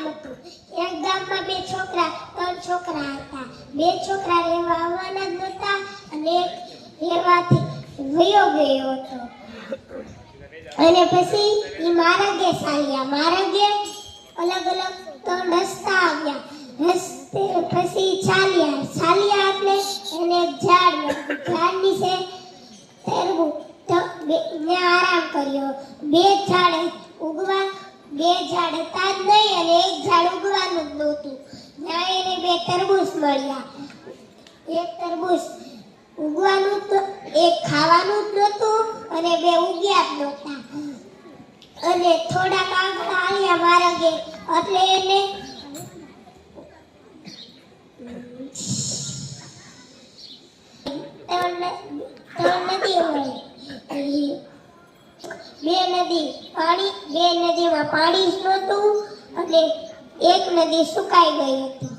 હતું. એક ગામમાં બે છોકરા ત્રણ છોકરા હતા. બે છોકરા રહેવા આવવાના જ નહોતા અને એક રહેવાથી વયો ગયો હતો. અને પછી એ માર્ગે ચાલ્યા. માર્ગે અલગ અલગ ત્રણ રસ્તા આવ્યા. રસ્તે પછી ચાલ્યા એટલે એને એક ઝાડ મળ્યું. ઝાડ નીચે તરબૂચ મેં આરામ કર્યો. બે ઝાડ હતા જ નહીં અને એક ઝાડ ઉગવાનું જ નહોતું. ત્યાં એને બે તરબૂચ મળ્યા. એક તરબૂચ ઉગવાનું તો એક ખાવાનું જ નહોતું અને બે ઉગ્યા જ નહોતા. અને થોડાક આગળ આવ્યા માર્ગે એટલે એને ત્રણ નદી મળી. બે નદીમાં પાણી જ નહોતું અને એક નદી સુકાઈ ગઈ હતી.